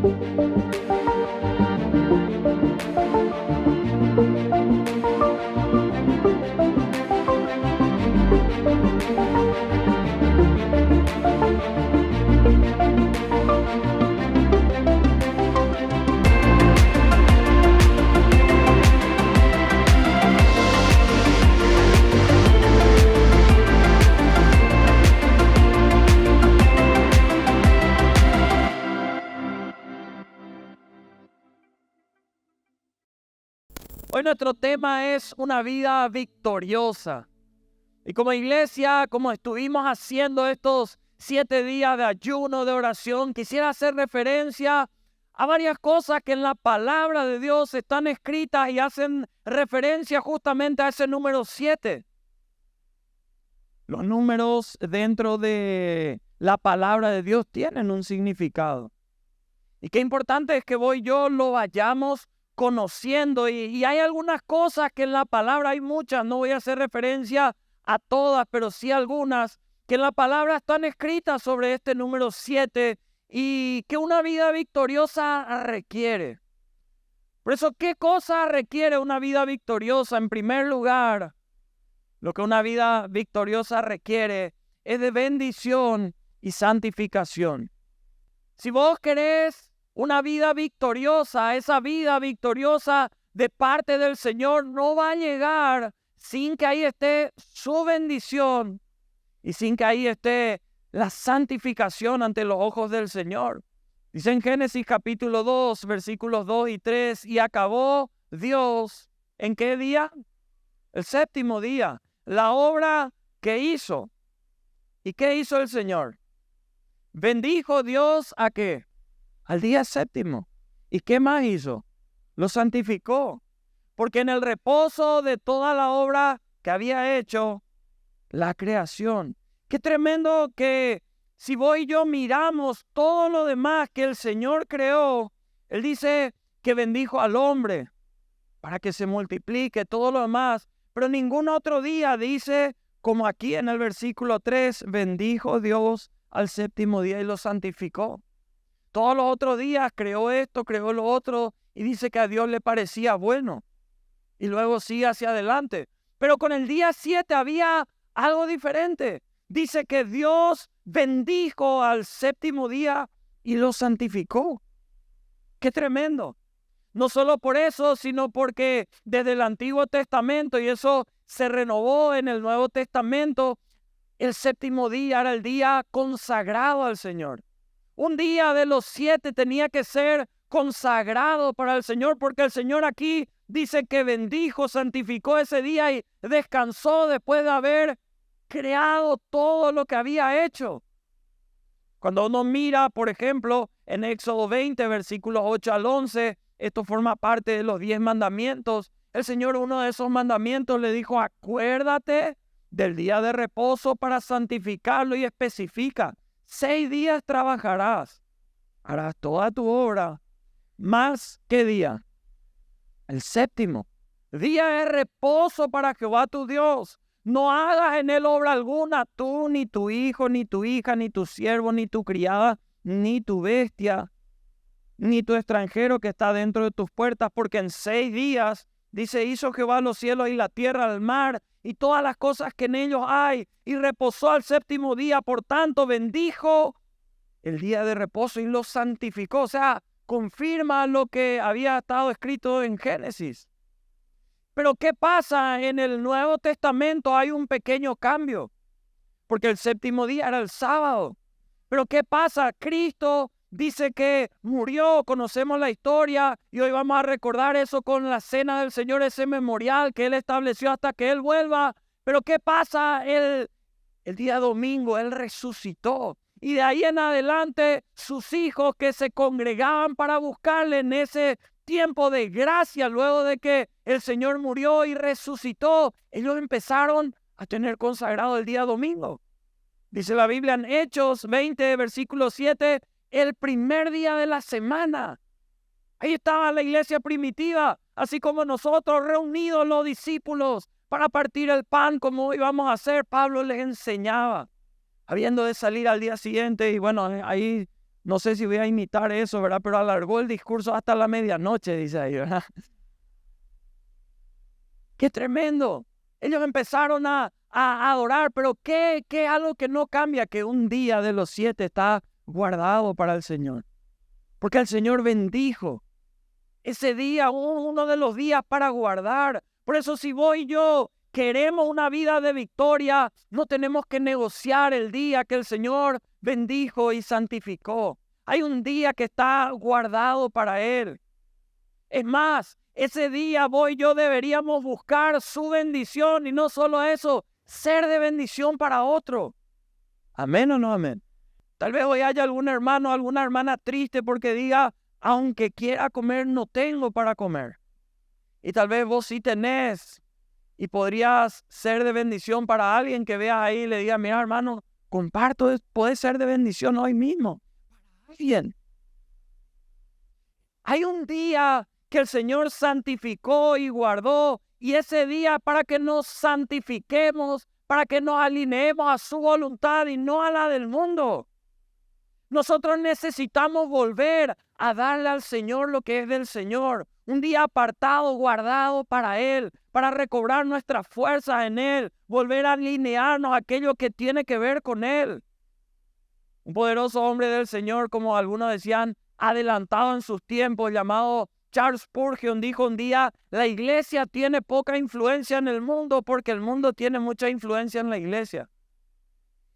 Hoy nuestro tema es una vida victoriosa. Y como iglesia, como estuvimos haciendo estos 7 días de ayuno, de oración, quisiera hacer referencia a varias cosas que en la palabra de Dios están escritas y hacen referencia justamente a ese número 7. Los números dentro de la palabra de Dios tienen un significado. Y qué importante es que lo vayamos conociendo. Y hay algunas cosas que en la palabra, hay muchas, no voy a hacer referencia a todas, pero sí algunas, que en la palabra están escritas sobre este número 7 y que una vida victoriosa requiere. Por eso, ¿qué cosa requiere una vida victoriosa? En primer lugar, lo que una vida victoriosa requiere es de bendición y santificación. Si vos querés una vida victoriosa, esa vida victoriosa de parte del Señor no va a llegar sin que ahí esté su bendición y sin que ahí esté la santificación ante los ojos del Señor. Dice en Génesis capítulo 2, versículos 2 y 3, y acabó Dios, ¿en qué día? El séptimo día, la obra que hizo. ¿Y qué hizo el Señor? Bendijo Dios ¿a qué? Al día séptimo. ¿Y qué más hizo? Lo santificó. Porque en el reposo de toda la obra que había hecho, la creación. Qué tremendo que si vos y yo miramos todo lo demás que el Señor creó, Él dice que bendijo al hombre para que se multiplique todo lo demás. Pero ningún otro día dice, como aquí en el versículo 3, bendijo Dios al séptimo día y lo santificó. Todos los otros días creó esto, creó lo otro, y dice que a Dios le parecía bueno. Y luego sigue hacia adelante. Pero con el día 7 había algo diferente. Dice que Dios bendijo al séptimo día y lo santificó. ¡Qué tremendo! No solo por eso, sino porque desde el Antiguo Testamento, y eso se renovó en el Nuevo Testamento, el séptimo día era el día consagrado al Señor. Un día de los 7 tenía que ser consagrado para el Señor, porque el Señor aquí dice que bendijo, santificó ese día y descansó después de haber creado todo lo que había hecho. Cuando uno mira, por ejemplo, en Éxodo 20, versículos 8 al 11, esto forma parte de los 10 mandamientos. El Señor, uno de esos mandamientos, le dijo, acuérdate del día de reposo para santificarlo, y especifica, 6 días trabajarás, harás toda tu obra, más ¿qué día? El séptimo, día de reposo para Jehová tu Dios. No hagas en él obra alguna, tú, ni tu hijo, ni tu hija, ni tu siervo, ni tu criada, ni tu bestia, ni tu extranjero que está dentro de tus puertas, porque en 6 días, dice, hizo Jehová los cielos y la tierra, el mar, y todas las cosas que en ellos hay, y reposó al séptimo día. Por tanto, bendijo el día de reposo y lo santificó. O sea, confirma lo que había estado escrito en Génesis. Pero ¿qué pasa? En el Nuevo Testamento hay un pequeño cambio, porque el séptimo día era el sábado. Pero ¿qué pasa? Cristo dice que murió, conocemos la historia, y hoy vamos a recordar eso con la cena del Señor, ese memorial que Él estableció hasta que Él vuelva. Pero ¿qué pasa? El día domingo Él resucitó, y de ahí en adelante sus hijos que se congregaban para buscarle en ese tiempo de gracia, luego de que el Señor murió y resucitó, ellos empezaron a tener consagrado el día domingo. Dice la Biblia en Hechos 20, versículo 7, el primer día de la semana. Ahí estaba la iglesia primitiva, así como nosotros reunidos los discípulos para partir el pan, como íbamos a hacer. Pablo les enseñaba, habiendo de salir al día siguiente, y bueno, ahí No sé si voy a imitar eso, ¿verdad? Pero alargó el discurso hasta la medianoche, dice ahí, ¿verdad? ¡Qué tremendo! Ellos empezaron a adorar, pero ¿qué es algo que no cambia? Que un día de los 7 está guardado para el Señor. Porque el Señor bendijo ese día, uno de los días para guardar. Por eso si vos y yo queremos una vida de victoria, no tenemos que negociar el día que el Señor bendijo y santificó. Hay un día que está guardado para Él. Es más, ese día vos y yo deberíamos buscar su bendición y no solo eso, ser de bendición para otro. ¿Amén o no amén? Tal vez hoy haya algún hermano, alguna hermana triste porque diga, aunque quiera comer, no tengo para comer. Y tal vez vos sí tenés y podrías ser de bendición para alguien que vea ahí y le diga, mira hermano, comparto, puede ser de bendición hoy mismo. Bien. Hay un día que el Señor santificó y guardó, y ese día para que nos santifiquemos, para que nos alineemos a su voluntad y no a la del mundo. Nosotros necesitamos volver a darle al Señor lo que es del Señor. Un día apartado, guardado para Él, para recobrar nuestras fuerzas en Él, volver a alinearnos a aquello que tiene que ver con Él. Un poderoso hombre del Señor, como algunos decían, adelantado en sus tiempos, llamado Charles Spurgeon, dijo un día, la iglesia tiene poca influencia en el mundo porque el mundo tiene mucha influencia en la iglesia.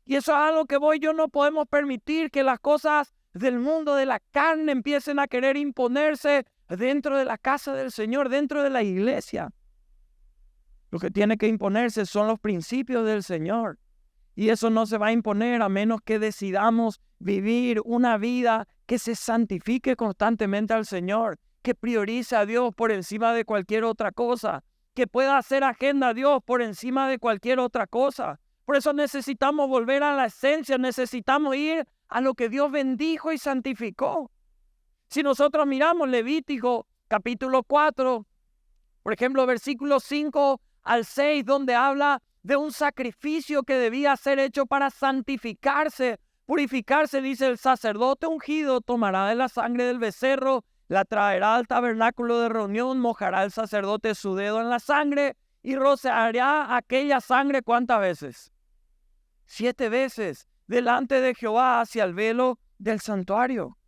Y eso es algo que vos y yo no podemos permitir, que las cosas del mundo, de la carne, empiecen a querer imponerse dentro de la casa del Señor, dentro de la iglesia. Lo que tiene que imponerse son los principios del Señor. Y eso no se va a imponer a menos que decidamos vivir una vida que se santifique constantemente al Señor, que priorice a Dios por encima de cualquier otra cosa, que pueda hacer agenda a Dios por encima de cualquier otra cosa. Por eso necesitamos volver a la esencia, necesitamos ir a lo que Dios bendijo y santificó. Si nosotros miramos Levítico capítulo 4, por ejemplo, versículos 5 al 6, donde habla de un sacrificio que debía ser hecho para santificarse, purificarse, dice el sacerdote ungido, tomará de la sangre del becerro, la traerá al tabernáculo de reunión, mojará el sacerdote su dedo en la sangre y rociará aquella sangre ¿cuántas veces? 7 veces delante de Jehová hacia el velo del santuario.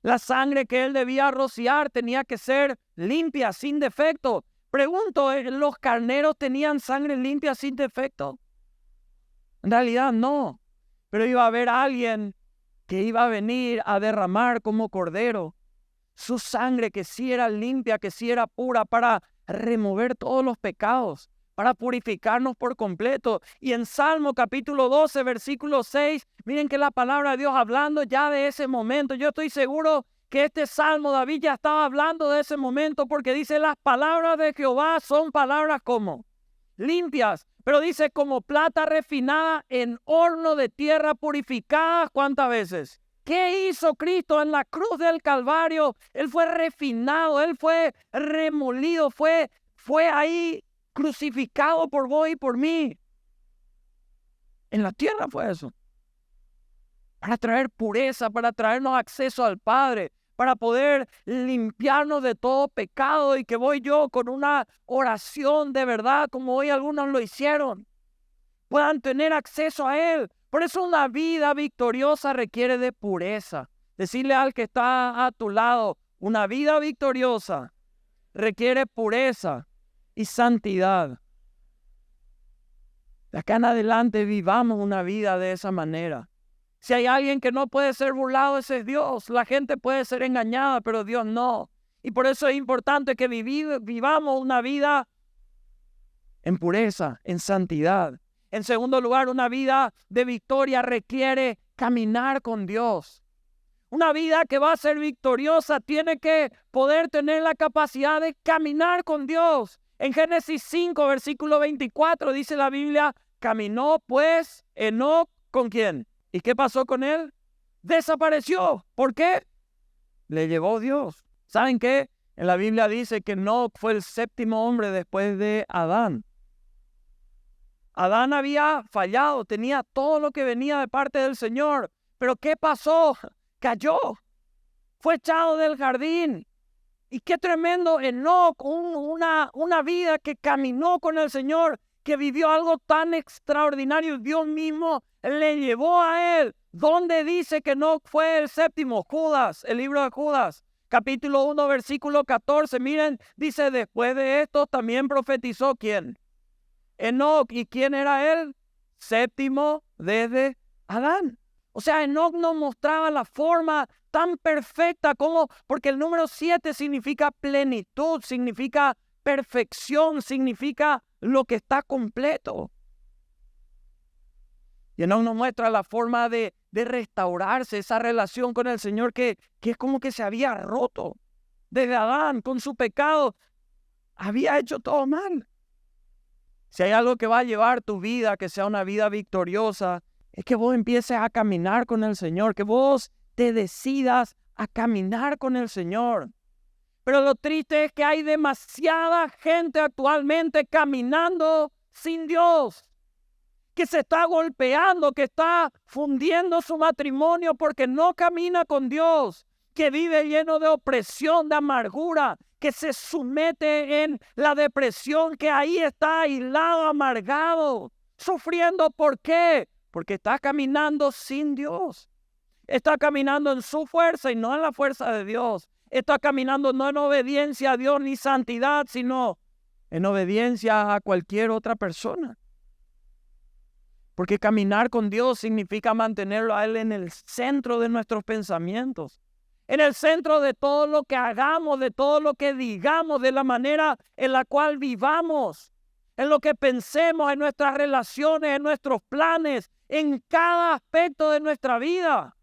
La sangre que él debía rociar tenía que ser limpia, sin defecto. Pregunto, ¿los carneros tenían sangre limpia sin defecto? En realidad no, pero iba a haber alguien que iba a venir a derramar como cordero su sangre que sí era limpia, que sí era pura, para remover todos los pecados, para purificarnos por completo. Y en Salmo capítulo 12, versículo 6, miren que la palabra de Dios hablando ya de ese momento. Yo estoy seguro que este Salmo David ya estaba hablando de ese momento, porque dice, las palabras de Jehová son palabras como limpias, pero dice como plata refinada en horno de tierra purificada. ¿Cuántas veces? ¿Qué hizo Cristo en la cruz del Calvario? Él fue refinado, Él fue remolido, fue ahí crucificado por vos y por mí. En la tierra fue eso. Para traer pureza, para traernos acceso al Padre, para poder limpiarnos de todo pecado, y que vos y yo con una oración de verdad, como hoy algunos lo hicieron, puedan tener acceso a Él. Por eso una vida victoriosa requiere de pureza. Decirle al que está a tu lado, una vida victoriosa requiere pureza y santidad. De acá en adelante vivamos una vida de esa manera. Si hay alguien que no puede ser burlado, ese es Dios. La gente puede ser engañada, pero Dios no. Y por eso es importante que vivamos una vida en pureza, en santidad. En segundo lugar, una vida de victoria requiere caminar con Dios. Una vida que va a ser victoriosa tiene que poder tener la capacidad de caminar con Dios. En Génesis 5, versículo 24, dice la Biblia, caminó pues Enoc ¿con quién? ¿Y qué pasó con él? Desapareció. ¿Por qué? Le llevó Dios. ¿Saben qué? En la Biblia dice que Enoc fue el 7º hombre después de Adán. Adán había fallado, tenía todo lo que venía de parte del Señor. Pero ¿qué pasó? cayó, fue echado del jardín. Y qué tremendo Enoc, una vida que caminó con el Señor, que vivió algo tan extraordinario. Dios mismo le llevó a él. ¿Dónde dice que Enoc fue el séptimo? Judas, el libro de Judas, capítulo 1, versículo 14. Miren, dice, después de esto también profetizó, ¿quién? Enoc. ¿Y quién era él? Séptimo desde Adán. O sea, Enoc nos mostraba la forma tan perfecta como, porque el número 7 significa plenitud, significa perfección, significa lo que está completo. Y Enoc nos muestra la forma de restaurarse, esa relación con el Señor que es como que se había roto. Desde Adán, con su pecado, había hecho todo mal. Si hay algo que va a llevar tu vida, que sea una vida victoriosa, es que vos empieces a caminar con el Señor, que vos te decidas a caminar con el Señor. Pero lo triste es que hay demasiada gente actualmente caminando sin Dios, que se está golpeando, que está fundiendo su matrimonio porque no camina con Dios, que vive lleno de opresión, de amargura, que se somete en la depresión, que ahí está aislado, amargado, sufriendo. ¿Por qué? Porque está caminando sin Dios. Está caminando en su fuerza y no en la fuerza de Dios. Está caminando no en obediencia a Dios ni santidad, sino en obediencia a cualquier otra persona. Porque caminar con Dios significa mantenerlo a Él en el centro de nuestros pensamientos, en el centro de todo lo que hagamos, de todo lo que digamos, de la manera en la cual vivamos, en lo que pensemos, en nuestras relaciones, en nuestros planes, en cada aspecto de nuestra vida.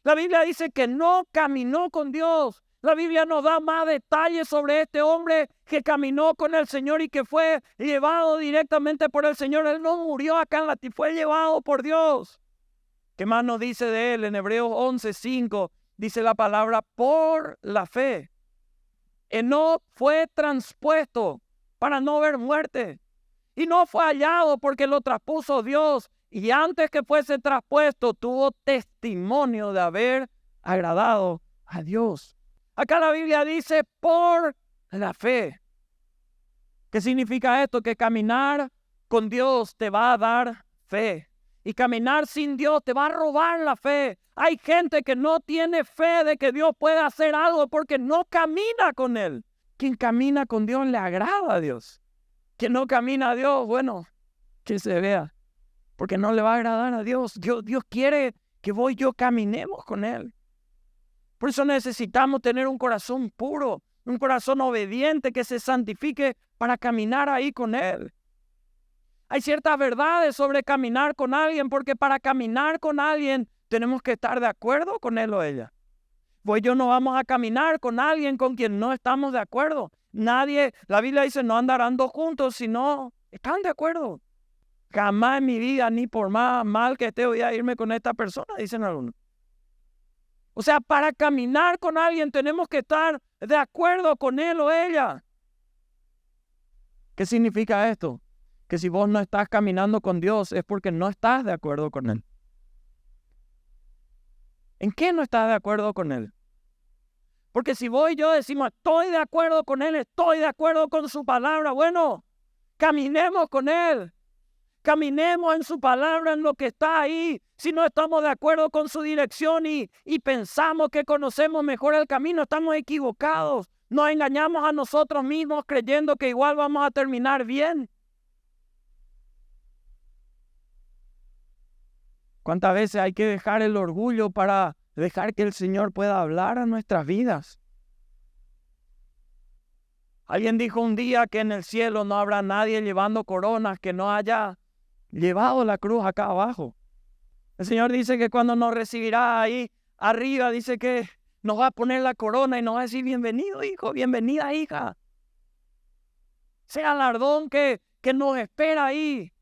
La Biblia dice que no caminó con Dios. La Biblia nos da más detalles sobre este hombre que caminó con el Señor y que fue llevado directamente por el Señor. Él no murió acá en la tierra, fue llevado por Dios. ¿Qué más nos dice de él? En Hebreos 11:5 dice la palabra por la fe. Enoc fue transpuesto para no ver muerte. Y no fue hallado porque lo traspuso Dios. Y antes que fuese traspuesto, tuvo testimonio de haber agradado a Dios. Acá la Biblia dice por la fe. ¿Qué significa esto? Que caminar con Dios te va a dar fe. Y caminar sin Dios te va a robar la fe. Hay gente que no tiene fe de que Dios pueda hacer algo porque no camina con Él. Quien camina con Dios le agrada a Dios. Quien no camina a Dios, bueno, que se vea. Porque no le va a agradar a Dios. Dios quiere que vos y yo caminemos con Él. Por eso necesitamos tener un corazón puro, un corazón obediente que se santifique para caminar ahí con Él. Hay ciertas verdades sobre caminar con alguien, porque para caminar con alguien tenemos que estar de acuerdo con él o ella. Pues yo no vamos a caminar con alguien con quien no estamos de acuerdo. Nadie, la Biblia dice, no andarán dos juntos si no están de acuerdo. Jamás en mi vida, ni por más mal que esté, voy a irme con esta persona, dicen algunos. O sea, para caminar con alguien tenemos que estar de acuerdo con él o ella. ¿Qué significa esto? Que si vos no estás caminando con Dios es porque no estás de acuerdo con Él. ¿En qué no estás de acuerdo con Él? Porque si vos y yo decimos, estoy de acuerdo con Él, estoy de acuerdo con su palabra, bueno, caminemos con Él. Caminemos en su palabra, en lo que está ahí. Si no estamos de acuerdo con su dirección y pensamos que conocemos mejor el camino, estamos equivocados. Nos engañamos a nosotros mismos creyendo que igual vamos a terminar bien. ¿Cuántas veces hay que dejar el orgullo para dejar que el Señor pueda hablar a nuestras vidas? Alguien dijo un día que en el cielo no habrá nadie llevando coronas que no haya llevado la cruz acá abajo. El Señor dice que cuando nos recibirá ahí arriba, dice que nos va a poner la corona y nos va a decir, bienvenido hijo, bienvenida hija. Ese galardón que nos espera ahí.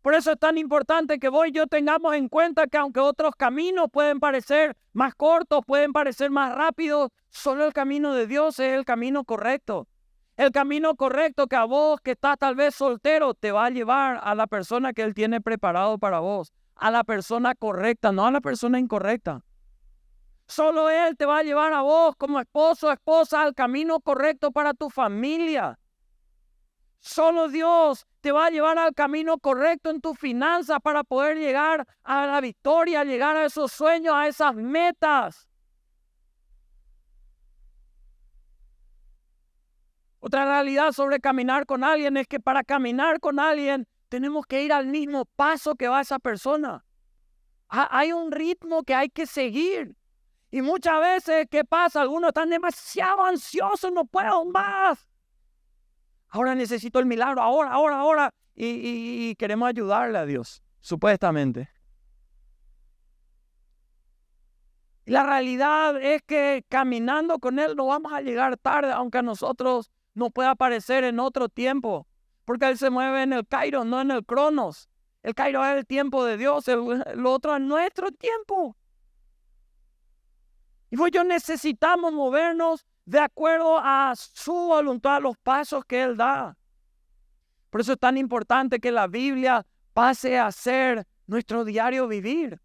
Por eso es tan importante que vos y yo tengamos en cuenta que aunque otros caminos pueden parecer más cortos, pueden parecer más rápidos, solo el camino de Dios es el camino correcto. El camino correcto que a vos que estás tal vez soltero te va a llevar a la persona que Él tiene preparado para vos. A la persona correcta, no a la persona incorrecta. Solo Él te va a llevar a vos como esposo o esposa al camino correcto para tu familia. Solo Dios te va a llevar al camino correcto en tus finanzas para poder llegar a la victoria, llegar a esos sueños, a esas metas. Otra realidad sobre caminar con alguien es que para caminar con alguien tenemos que ir al mismo paso que va esa persona. Hay un ritmo que hay que seguir. Y muchas veces, ¿qué pasa? Algunos están demasiado ansiosos, no puedo más. Ahora necesito el milagro, ahora. Y queremos ayudarle a Dios, supuestamente. Y la realidad es que caminando con Él no vamos a llegar tarde, aunque a nosotros nos pueda parecer en otro tiempo. Porque Él se mueve en el Kairos, no en el Cronos. El Kairos es el tiempo de Dios, lo otro es nuestro tiempo. Y pues yo necesitamos movernos de acuerdo a su voluntad, a los pasos que Él da. Por eso es tan importante que la Biblia pase a ser nuestro diario vivir.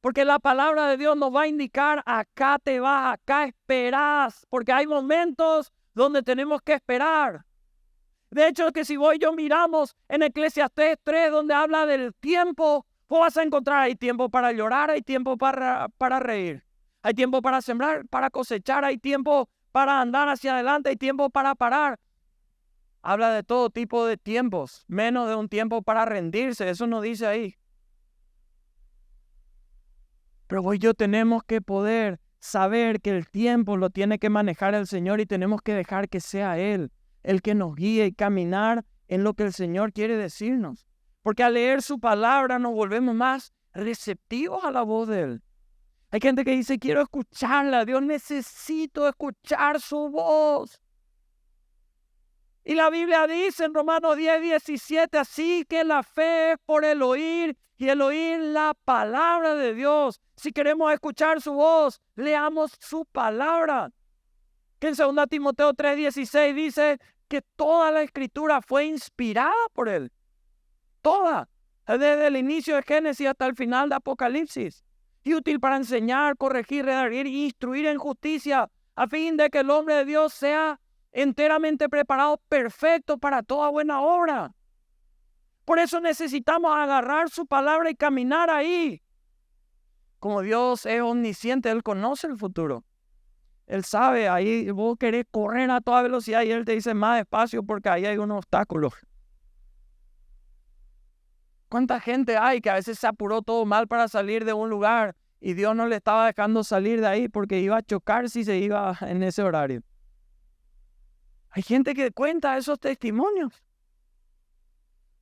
Porque la palabra de Dios nos va a indicar, acá te vas, acá esperás. Porque hay momentos donde tenemos que esperar. De hecho, que si vos y yo miramos en Eclesiastés 3, donde habla del tiempo, vos vas a encontrar, hay tiempo para llorar, hay tiempo para reír. Hay tiempo para sembrar, para cosechar, hay tiempo para andar hacia adelante, hay tiempo para parar. Habla de todo tipo de tiempos, menos de un tiempo para rendirse, eso no dice ahí. Pero vos y yo tenemos que poder saber que el tiempo lo tiene que manejar el Señor y tenemos que dejar que sea Él el que nos guíe y caminar en lo que el Señor quiere decirnos. Porque al leer su palabra nos volvemos más receptivos a la voz de Él. Hay gente que dice, quiero escucharla, Dios, necesito escuchar su voz. Y la Biblia dice en Romanos 10:17, así que la fe es por el oír y el oír la palabra de Dios. Si queremos escuchar su voz, leamos su palabra. Que en 2 Timoteo 3:16 dice que toda la escritura fue inspirada por Él. Toda. Desde el inicio de Génesis hasta el final de Apocalipsis. Y útil para enseñar, corregir, redarguir y instruir en justicia, a fin de que el hombre de Dios sea enteramente preparado, perfecto para toda buena obra. Por eso necesitamos agarrar su palabra y caminar ahí. Como Dios es omnisciente, Él conoce el futuro. Él sabe, ahí vos querés correr a toda velocidad y Él te dice más despacio porque ahí hay un obstáculo. ¿Cuánta gente hay que a veces se apuró todo mal para salir de un lugar y Dios no le estaba dejando salir de ahí porque iba a chocar si se iba en ese horario? Hay gente que cuenta esos testimonios.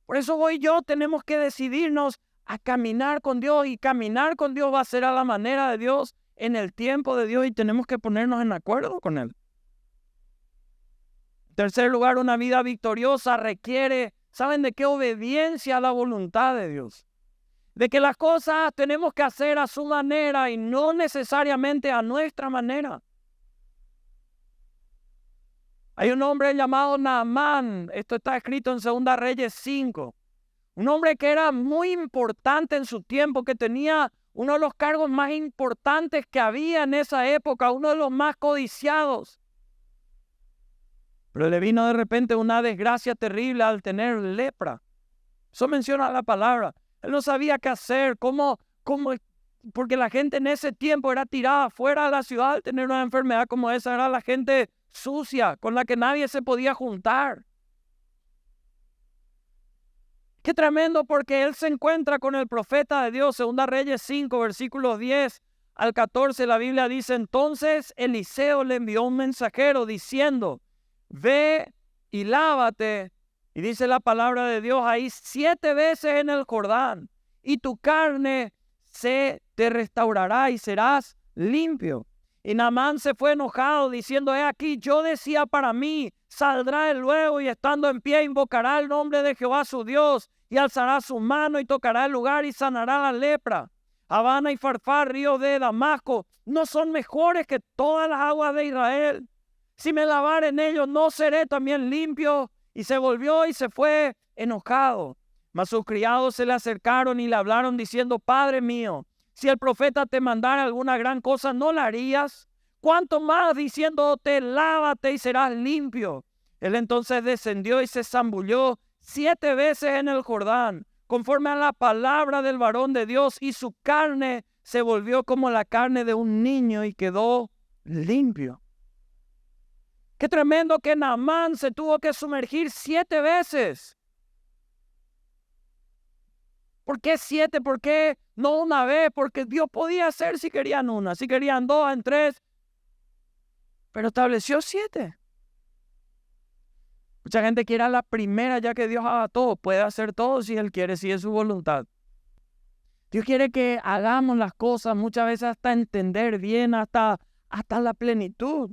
Por eso vos y yo tenemos que decidirnos a caminar con Dios, y caminar con Dios va a ser a la manera de Dios, en el tiempo de Dios, y tenemos que ponernos en acuerdo con Él. En tercer lugar, una vida victoriosa requiere, ¿saben de qué? Obediencia a la voluntad de Dios. De que las cosas tenemos que hacer a su manera y no necesariamente a nuestra manera. Hay un hombre llamado Naamán, esto está escrito en 2 Reyes 5. Un hombre que era muy importante en su tiempo, que tenía uno de los cargos más importantes que había en esa época, uno de los más codiciados. Pero le vino de repente una desgracia terrible al tener lepra. Eso menciona la palabra. Él no sabía qué hacer, porque la gente en ese tiempo era tirada fuera de la ciudad al tener una enfermedad como esa. Era la gente sucia, con la que nadie se podía juntar. Qué tremendo, porque él se encuentra con el profeta de Dios. 2 Reyes 5, versículos 10 al 14, la Biblia dice, entonces Eliseo le envió un mensajero diciendo, ve y lávate, y dice la palabra de Dios ahí, 7 veces en el Jordán, y tu carne se te restaurará y serás limpio. Y Naamán se fue enojado diciendo, he aquí, yo decía para mí, saldrá él luego y estando en pie invocará el nombre de Jehová su Dios y alzará su mano y tocará el lugar y sanará la lepra. Habana y Farfar, ríos de Damasco, no son mejores que todas las aguas de Israel. Si me lavare en ellos, no seré también limpio. Y se volvió y se fue enojado. Mas sus criados se le acercaron y le hablaron diciendo, Padre mío, Si el profeta te mandara alguna gran cosa, ¿no la harías? ¿Cuánto más diciéndote, lávate y serás limpio? Él entonces descendió y se zambulló 7 veces en el Jordán, conforme a la palabra del varón de Dios, y su carne se volvió como la carne de un niño y quedó limpio. Qué tremendo que Naamán se tuvo que sumergir 7 veces. ¿Por qué 7? ¿Por qué no una vez? Porque Dios podía hacer si querían una, si querían 2, en 3, pero estableció 7. Mucha gente quiere a la primera ya que Dios haga todo. Puede hacer todo si Él quiere, si es su voluntad. Dios quiere que hagamos las cosas muchas veces hasta entender bien, hasta la plenitud.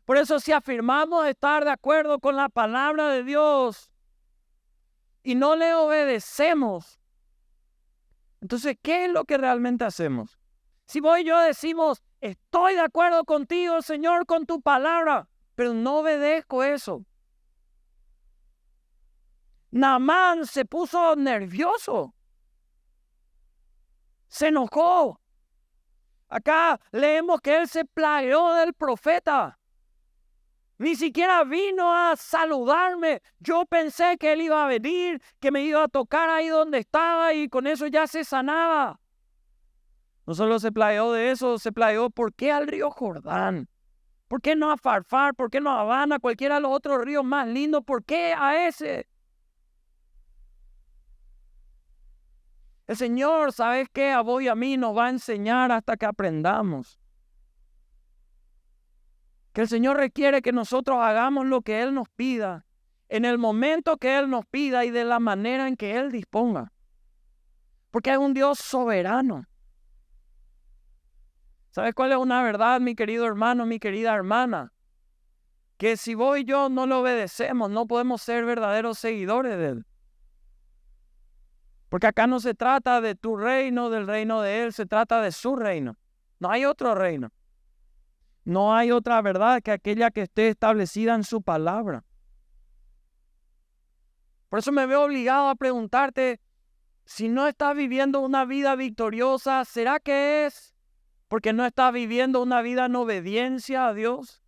Por eso si afirmamos estar de acuerdo con la palabra de Dios y no le obedecemos, entonces, ¿qué es lo que realmente hacemos? Si vos y yo decimos, estoy de acuerdo contigo, Señor, con tu palabra, pero no obedezco eso. Naamán se puso nervioso. Se enojó. Acá leemos que él se plagueó del profeta. Ni siquiera vino a saludarme. Yo pensé que él iba a venir, que me iba a tocar ahí donde estaba y con eso ya se sanaba. No solo se plagueó de eso, se plagueó, ¿por qué al río Jordán? ¿Por qué no a Farfar? ¿Por qué no a Habana? Cualquiera de los otros ríos más lindos. ¿Por qué a ese? El Señor, ¿sabes qué? A vos y a mí nos va a enseñar hasta que aprendamos. Que el Señor requiere que nosotros hagamos lo que Él nos pida, en el momento que Él nos pida y de la manera en que Él disponga. Porque es un Dios soberano. ¿Sabes cuál es una verdad, mi querido hermano, mi querida hermana? Que si vos y yo no lo obedecemos, no podemos ser verdaderos seguidores de Él. Porque acá no se trata de tu reino, del reino de Él, se trata de su reino. No hay otro reino. No hay otra verdad que aquella que esté establecida en su palabra. Por eso me veo obligado a preguntarte, si no estás viviendo una vida victoriosa, ¿será que es porque no estás viviendo una vida en obediencia a Dios?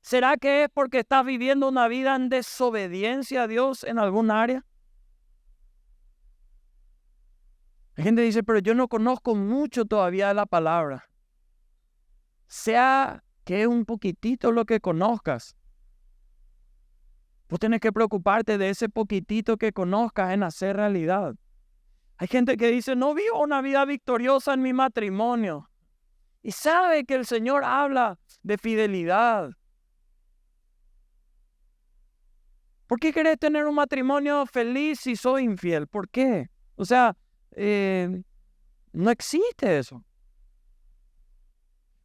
¿Será que es porque estás viviendo una vida en desobediencia a Dios en algún área? La gente dice, pero yo no conozco mucho todavía de la palabra. Sea que un poquitito lo que conozcas, vos tenés que preocuparte de ese poquitito que conozcas en hacer realidad. Hay gente que dice, no vivo una vida victoriosa en mi matrimonio. Y sabe que el Señor habla de fidelidad. ¿Por qué querés tener un matrimonio feliz si soy infiel? ¿Por qué? O sea, no existe eso.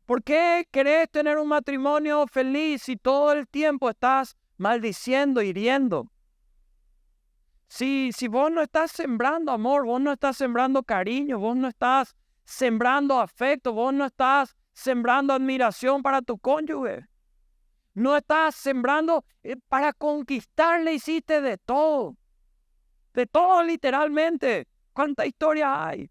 ¿Por qué querés tener un matrimonio feliz si todo el tiempo estás maldiciendo, hiriendo? Si vos no estás sembrando amor, vos no estás sembrando cariño, vos no estás sembrando afecto, vos no estás sembrando admiración para tu cónyuge. No estás sembrando para conquistarle, hiciste de todo literalmente. ¿Cuánta historia hay?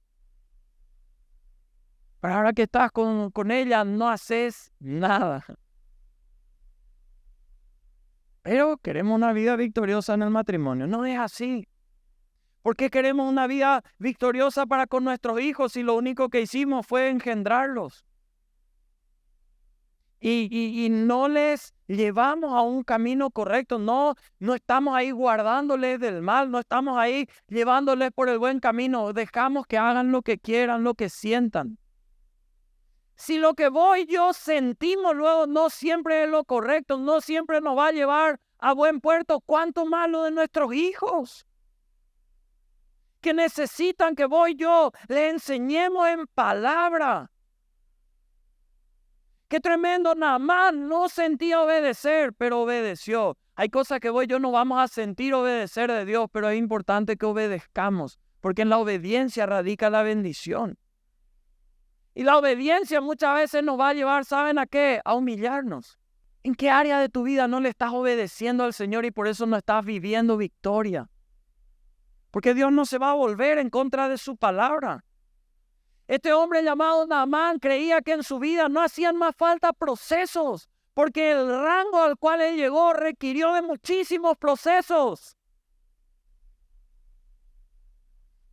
Pero ahora que estás con ella no haces nada. Pero queremos una vida victoriosa en el matrimonio. No es así. ¿Por qué queremos una vida victoriosa para con nuestros hijos si lo único que hicimos fue engendrarlos? Y no les llevamos a un camino correcto. No estamos ahí guardándoles del mal. No estamos ahí llevándoles por el buen camino. Dejamos que hagan lo que quieran, lo que sientan. Si lo que vos y yo sentimos luego no siempre es lo correcto, no siempre nos va a llevar a buen puerto, ¿cuánto más lo de nuestros hijos? Que necesitan que vos y yo les enseñemos en palabra. Qué tremendo, Naamán no sentía obedecer, pero obedeció. Hay cosas que vos y yo no vamos a sentir obedecer de Dios, pero es importante que obedezcamos, porque en la obediencia radica la bendición. Y la obediencia muchas veces nos va a llevar, ¿saben a qué? A humillarnos. ¿En qué área de tu vida no le estás obedeciendo al Señor y por eso no estás viviendo victoria? Porque Dios no se va a volver en contra de su palabra. Este hombre llamado Naamán creía que en su vida no hacían más falta procesos, porque el rango al cual él llegó requirió de muchísimos procesos.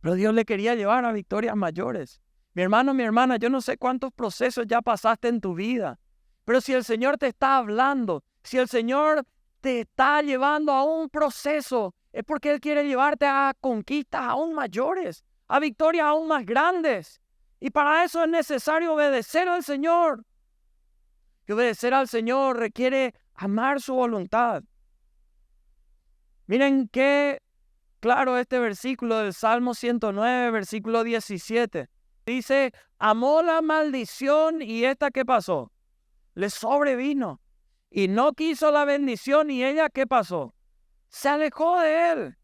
Pero Dios le quería llevar a victorias mayores. Mi hermano, mi hermana, yo no sé cuántos procesos ya pasaste en tu vida, pero si el Señor te está hablando, si el Señor te está llevando a un proceso, es porque Él quiere llevarte a conquistas aún mayores, a victorias aún más grandes. Y para eso es necesario obedecer al Señor. Y obedecer al Señor requiere amar su voluntad. Miren qué claro este versículo del Salmo 109, versículo 17. Dice, amó la maldición y esta ¿qué pasó? Le sobrevino. Y no quiso la bendición y ella ¿qué pasó? Se alejó de él.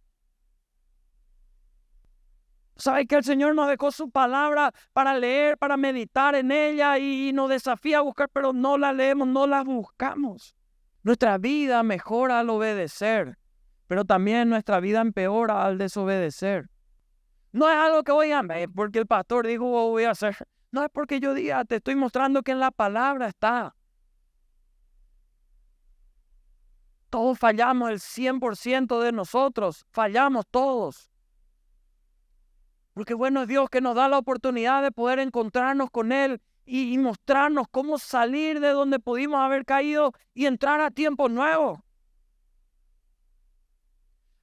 ¿Sabe que el Señor nos dejó su palabra para leer, para meditar en ella y nos desafía a buscar, pero no la leemos, no la buscamos? Nuestra vida mejora al obedecer, pero también nuestra vida empeora al desobedecer. No es algo que voy a ver porque el pastor dijo voy a hacer. No es porque yo diga, te estoy mostrando que en la palabra está. Todos fallamos, el 100% de nosotros, fallamos todos. Porque bueno es Dios que nos da la oportunidad de poder encontrarnos con Él y mostrarnos cómo salir de donde pudimos haber caído y entrar a tiempos nuevos.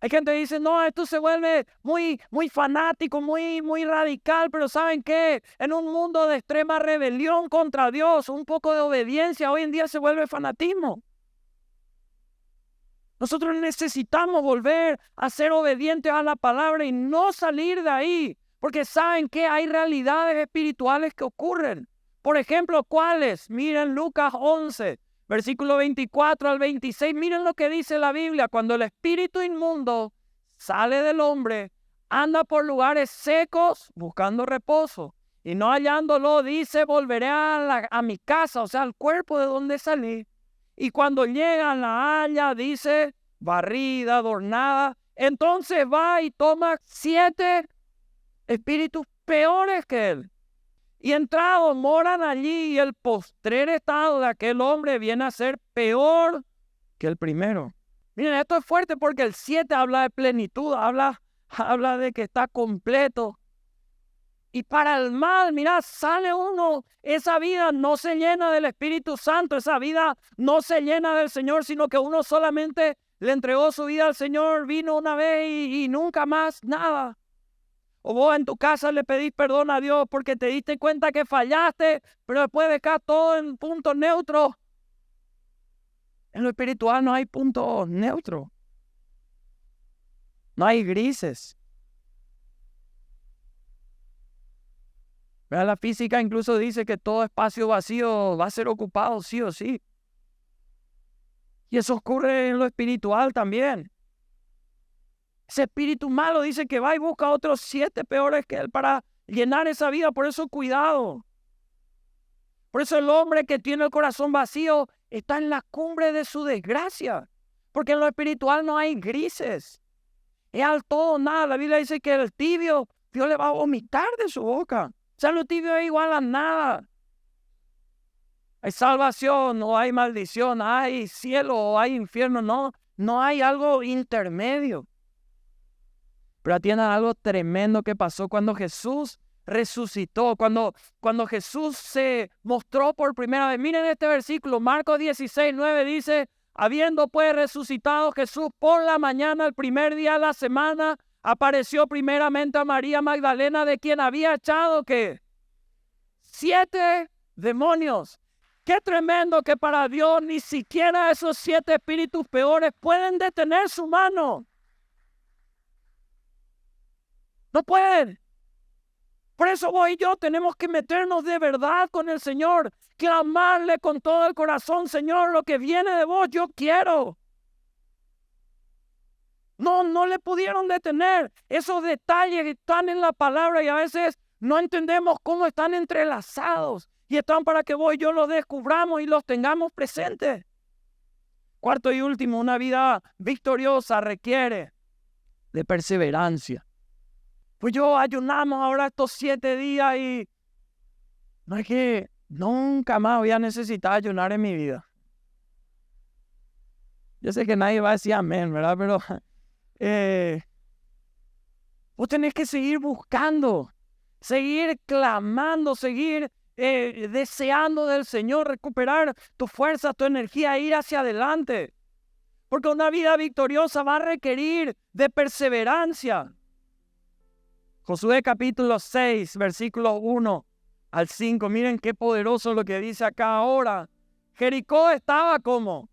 Hay gente que dice, no, esto se vuelve muy fanático, muy radical, pero ¿saben qué? En un mundo de extrema rebelión contra Dios, un poco de obediencia, hoy en día se vuelve fanatismo. Nosotros necesitamos volver a ser obedientes a la palabra y no salir de ahí, porque ¿saben qué? Hay realidades espirituales que ocurren. Por ejemplo, ¿cuáles? Miren Lucas 11. Versículo 24 al 26, miren lo que dice la Biblia. Cuando el espíritu inmundo sale del hombre, anda por lugares secos buscando reposo. Y no hallándolo, dice, volveré a mi casa, o sea, al cuerpo de donde salí. Y cuando llega la halla, dice, barrida, adornada. Entonces va y toma 7 espíritus peores que él. Y entrados moran allí y el postrer estado de aquel hombre viene a ser peor que el primero. Miren, esto es fuerte porque el 7 habla de plenitud, habla de que está completo. Y para el mal, mira, sale uno, esa vida no se llena del Espíritu Santo, esa vida no se llena del Señor, sino que uno solamente le entregó su vida al Señor, vino una vez y nunca más nada. O vos en tu casa le pedís perdón a Dios porque te diste cuenta que fallaste, pero después dejás todo en punto neutro. En lo espiritual no hay punto neutro. No hay grises. La física incluso dice que todo espacio vacío va a ser ocupado sí o sí. Y eso ocurre en lo espiritual también. Ese espíritu malo dice que va y busca otros 7 peores que él para llenar esa vida. Por eso cuidado. Por eso el hombre que tiene el corazón vacío está en la cumbre de su desgracia. Porque en lo espiritual no hay grises. Es al todo o nada. La Biblia dice que el tibio, Dios le va a vomitar de su boca. O sea, lo tibio es igual a nada. Hay salvación o hay maldición, hay cielo o hay infierno. No hay algo intermedio. Pero atiendan algo tremendo que pasó cuando Jesús resucitó, cuando Jesús se mostró por primera vez. Miren este versículo, Marcos 16:9 dice, habiendo pues resucitado Jesús por la mañana, el primer día de la semana, apareció primeramente a María Magdalena, de quien había echado, ¿qué? 7 demonios. Qué tremendo que para Dios ni siquiera esos 7 espíritus peores pueden detener su mano. No pueden. Por eso vos y yo tenemos que meternos de verdad con el Señor, clamarle con todo el corazón, Señor, lo que viene de vos, yo quiero. No le pudieron detener. Esos detalles están en la palabra y a veces no entendemos cómo están entrelazados y están para que vos y yo los descubramos y los tengamos presentes. Cuarto y último, una vida victoriosa requiere de perseverancia. Pues yo ayunamos ahora estos 7 días y No es que nunca más voy a necesitar ayunar en mi vida. Yo sé que nadie va a decir amén, ¿verdad? Pero vos tenés que seguir buscando, seguir clamando, seguir deseando del Señor, recuperar tu fuerza, tu energía, ir hacia adelante. Porque una vida victoriosa va a requerir de perseverancia. Josué capítulo 6, versículos 1 al 5. Miren qué poderoso lo que dice acá ahora. Jericó estaba como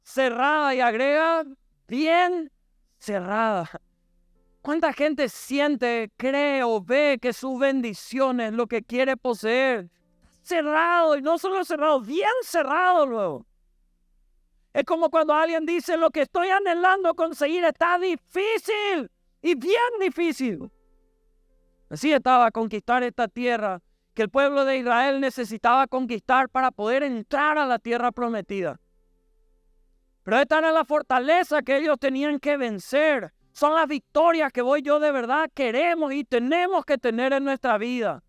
cerrada y agrega bien cerrada. ¿Cuánta gente siente, cree o ve que su bendición es lo que quiere poseer? Cerrado, y no solo cerrado, bien cerrado luego. Es como cuando alguien dice, lo que estoy anhelando conseguir está difícil y bien difícil. Así estaba conquistar esta tierra que el pueblo de Israel necesitaba conquistar para poder entrar a la tierra prometida. Pero esta era la fortaleza que ellos tenían que vencer. Son las victorias que vos y yo de verdad queremos y tenemos que tener en nuestra vida.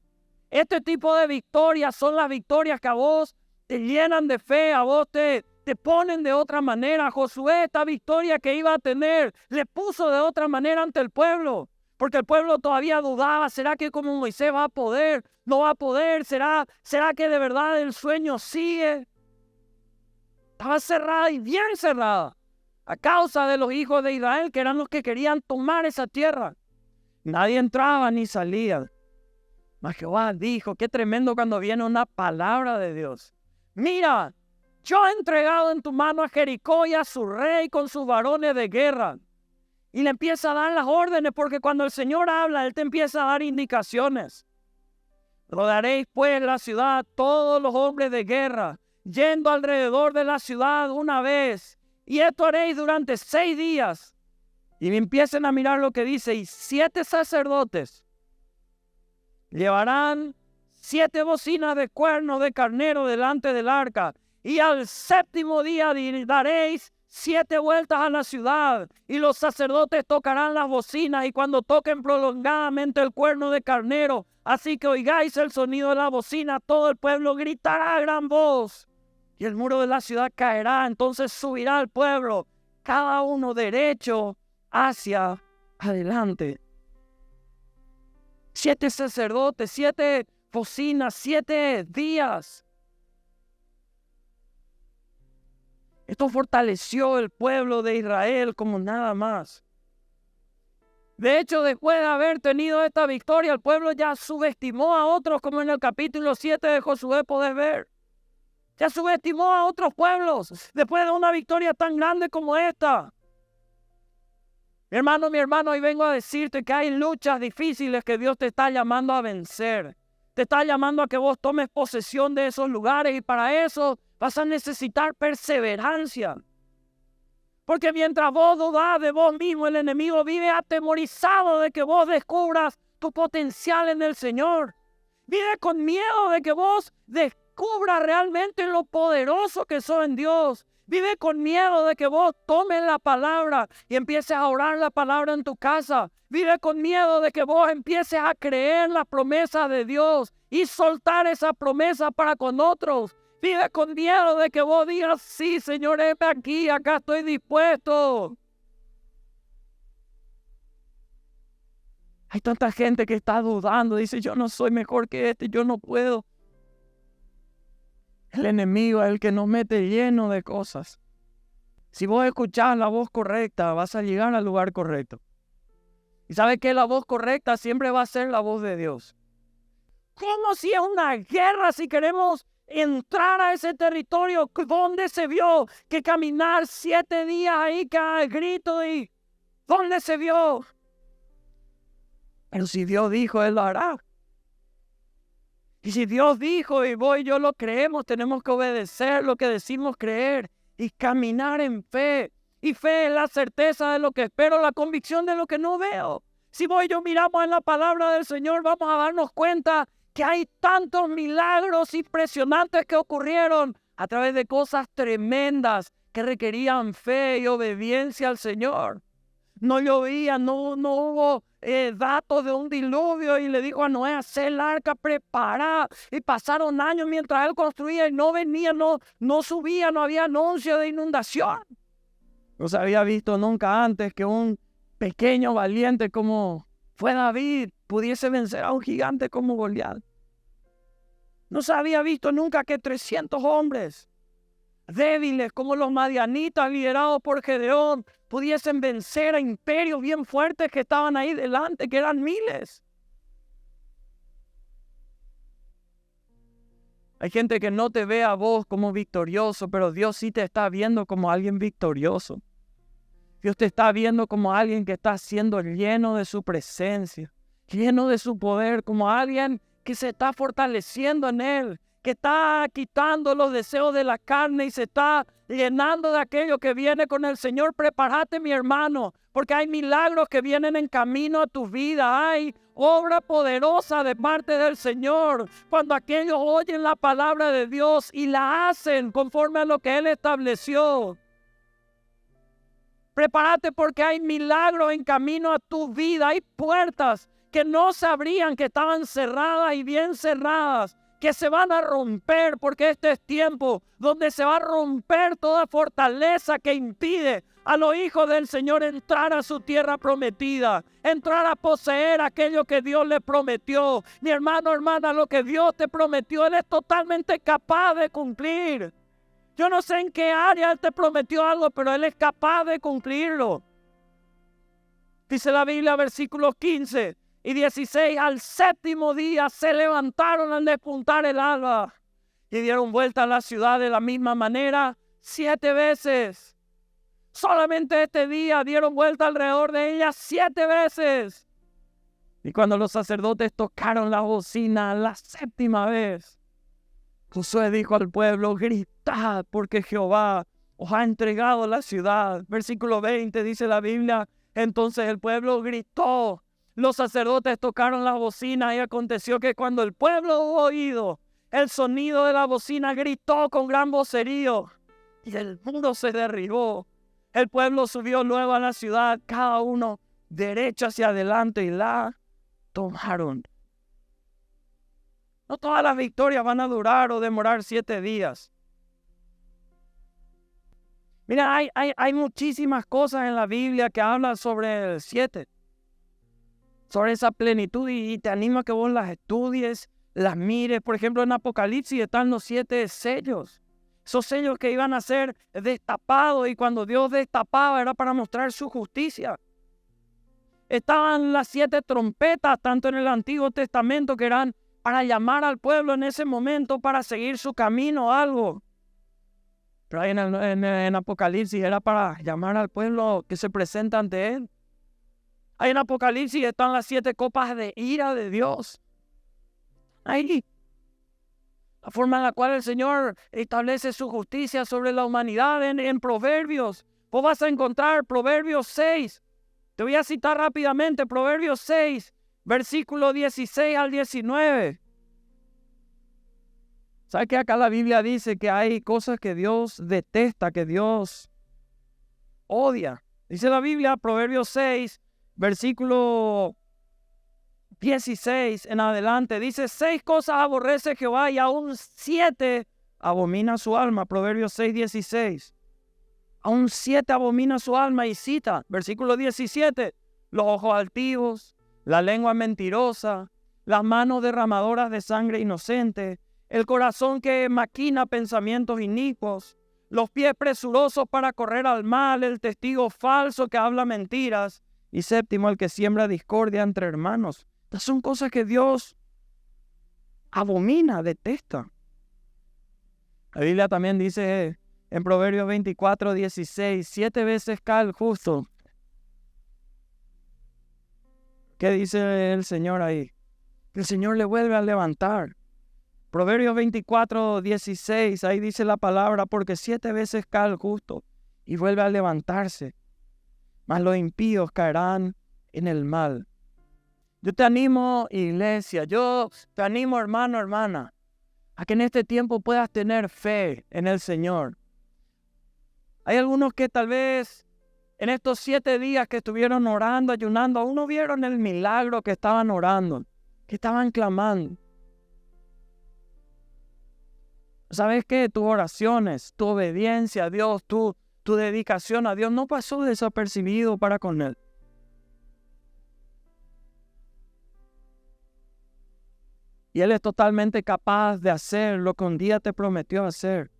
Este tipo de victorias son las victorias que a vos te llenan de fe, a vos te ponen de otra manera. Josué, esta victoria que iba a tener, le puso de otra manera ante el pueblo. Porque el pueblo todavía dudaba, ¿será que como Moisés va a poder? ¿No va a poder? ¿Será que de verdad el sueño sigue? Estaba cerrada y bien cerrada a causa de los hijos de Israel, que eran los que querían tomar esa tierra. Nadie entraba ni salía. Mas Jehová dijo, qué tremendo cuando viene una palabra de Dios. Mira, yo he entregado en tu mano a Jericó y a su rey con sus varones de guerra. Y le empieza a dar las órdenes, porque cuando el Señor habla, Él te empieza a dar indicaciones. Rodearéis pues la ciudad, todos los hombres de guerra, yendo alrededor de la ciudad una vez. Y esto haréis durante 6 días. Y empiecen a mirar lo que dice. Y 7 sacerdotes llevarán 7 bocinas de cuernos de carnero delante del arca. Y al 7º día daréis 7 vueltas a la ciudad, y los sacerdotes tocarán las bocinas, y cuando toquen prolongadamente el cuerno de carnero, así que oigáis el sonido de la bocina, todo el pueblo gritará a gran voz, y el muro de la ciudad caerá. Entonces subirá el pueblo, cada uno derecho hacia adelante. 7 sacerdotes, 7 bocinas, 7 días. Esto fortaleció el pueblo de Israel como nada más. De hecho, después de haber tenido esta victoria, el pueblo ya subestimó a otros, como en el capítulo 7 de Josué podés ver. Ya subestimó a otros pueblos después de una victoria tan grande como esta. Mi hermano, hoy vengo a decirte que hay luchas difíciles que Dios te está llamando a vencer. Te está llamando a que vos tomes posesión de esos lugares, y para eso vas a necesitar perseverancia. Porque mientras vos dudás de vos mismo, el enemigo vive atemorizado de que vos descubras tu potencial en el Señor. Vive con miedo de que vos descubras realmente lo poderoso que sos en Dios. Vive con miedo de que vos tomes la palabra y empieces a orar la palabra en tu casa. Vive con miedo de que vos empieces a creer las promesas de Dios y soltar esa promesa para con otros. Vive con miedo de que vos digas, sí, Señor, heme aquí, acá estoy dispuesto. Hay tanta gente que está dudando, dice, yo no soy mejor que este, yo no puedo. El enemigo es el que nos mete lleno de cosas. Si vos escuchás la voz correcta, vas a llegar al lugar correcto. Y sabes que la voz correcta siempre va a ser la voz de Dios. ¿Cómo si es una guerra, si queremos entrar a ese territorio? ¿Dónde se vio que caminar 7 días ahí cada grito? ¿Y dónde se vio? Pero si Dios dijo, Él lo hará. Y si Dios dijo y vos y yo lo creemos, tenemos que obedecer lo que decimos creer y caminar en fe. Y fe es la certeza de lo que espero, la convicción de lo que no veo. Si vos y yo miramos en la palabra del Señor, vamos a darnos cuenta que hay tantos milagros impresionantes que ocurrieron a través de cosas tremendas que requerían fe y obediencia al Señor. No llovía, no hubo datos de un diluvio y le dijo a Noé, haz el arca, prepara. Y pasaron años mientras él construía y no venía, no subía, no había anuncio de inundación. No se había visto nunca antes que un pequeño valiente como fue David pudiese vencer a un gigante como Goliat. No se había visto nunca que 300 hombres débiles como los madianitas liderados por Gedeón pudiesen vencer a imperios bien fuertes que estaban ahí delante, que eran miles. Hay gente que no te ve a vos como victorioso, pero Dios sí te está viendo como alguien victorioso. Dios te está viendo como alguien que está siendo lleno de su presencia, lleno de su poder, como alguien que se está fortaleciendo en Él, que está quitando los deseos de la carne y se está llenando de aquello que viene con el Señor. Prepárate, mi hermano, porque hay milagros que vienen en camino a tu vida. Hay obra poderosa de parte del Señor. Cuando aquellos oyen la palabra de Dios y la hacen conforme a lo que Él estableció. Prepárate porque hay milagros en camino a tu vida. Hay puertas que no se abrían, que estaban cerradas y bien cerradas, que se van a romper, porque este es tiempo donde se va a romper toda fortaleza que impide a los hijos del Señor entrar a su tierra prometida, entrar a poseer aquello que Dios les prometió. Mi hermano, hermana, lo que Dios te prometió, Él es totalmente capaz de cumplir. Yo no sé en qué área Él te prometió algo, pero Él es capaz de cumplirlo. Dice la Biblia, versículos 15 y 16, al séptimo día se levantaron al despuntar el alba y dieron vuelta a la ciudad de la misma manera 7 veces. Solamente este día dieron vuelta alrededor de ella 7 veces. Y cuando los sacerdotes tocaron la bocina la 7ª vez, Josué dijo al pueblo, gritad porque Jehová os ha entregado la ciudad. Versículo 20 dice la Biblia, entonces el pueblo gritó. Los sacerdotes tocaron la bocina y aconteció que cuando el pueblo hubo oído el sonido de la bocina, gritó con gran vocerío y el muro se derribó. El pueblo subió luego a la ciudad, cada uno derecho hacia adelante y la tomaron. No todas las victorias van a durar o demorar 7 días. Mira, hay muchísimas cosas en la Biblia que hablan sobre el 7. Sobre esa plenitud y te animo a que vos las estudies, las mires. Por ejemplo, en Apocalipsis están los 7 sellos. Esos sellos que iban a ser destapados y cuando Dios destapaba era para mostrar su justicia. Estaban las 7 trompetas, tanto en el Antiguo Testamento, que eran para llamar al pueblo en ese momento para seguir su camino o algo. Pero ahí en Apocalipsis era para llamar al pueblo que se presenta ante Él. Ahí en Apocalipsis están las 7 copas de ira de Dios. Ahí. La forma en la cual el Señor establece su justicia sobre la humanidad en Proverbios. Vos vas a encontrar Proverbios 6. Te voy a citar rápidamente Proverbios 6. Versículo 16 al 19. ¿Sabe que acá la Biblia dice que hay cosas que Dios detesta, que Dios odia? Dice la Biblia, Proverbios 6, versículo 16 en adelante. Dice, 6 cosas aborrece Jehová y aún 7 abomina su alma. Proverbios 6, 16. Aún 7 abomina su alma y cita, versículo 17, los ojos altivos, la lengua mentirosa, las manos derramadoras de sangre inocente, el corazón que maquina pensamientos inicuos, los pies presurosos para correr al mal, el testigo falso que habla mentiras, y 7, el que siembra discordia entre hermanos. Estas son cosas que Dios abomina, detesta. La Biblia también dice en Proverbios 24, 16, 7 veces cae el justo. ¿Qué dice el Señor ahí? El Señor le vuelve a levantar. Proverbios 24, 16, ahí dice la palabra, porque 7 veces cae el justo y vuelve a levantarse, mas los impíos caerán en el mal. Yo te animo, iglesia, yo te animo, hermano, hermana, a que en este tiempo puedas tener fe en el Señor. Hay algunos que tal vez en estos 7 días que estuvieron orando, ayunando, aún no vieron el milagro que estaban orando, que estaban clamando. ¿Sabes qué? Tus oraciones, tu obediencia a Dios, tu dedicación a Dios no pasó desapercibido para con Él. Y Él es totalmente capaz de hacer lo que un día te prometió hacer.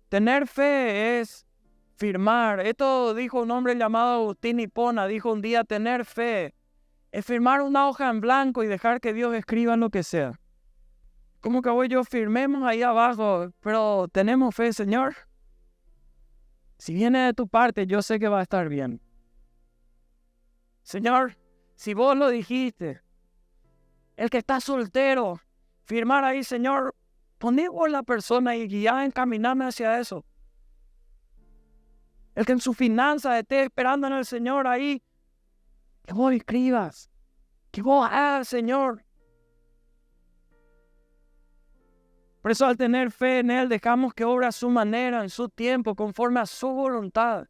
Tener fe es firmar. Esto dijo un hombre llamado Agustín Hipona. Dijo un día, tener fe es firmar una hoja en blanco y dejar que Dios escriba lo que sea. ¿Cómo que voy yo? Firmemos ahí abajo, pero tenemos fe, Señor. Si viene de tu parte, yo sé que va a estar bien. Señor, si vos lo dijiste, el que está soltero, firmar ahí, Señor, poné vos la persona y guiá, encaminarme hacia eso. El que en su finanza esté esperando en el Señor ahí, que vos escribas, que vos hagas, Señor. Por eso al tener fe en Él, dejamos que obra a su manera, en su tiempo, conforme a su voluntad.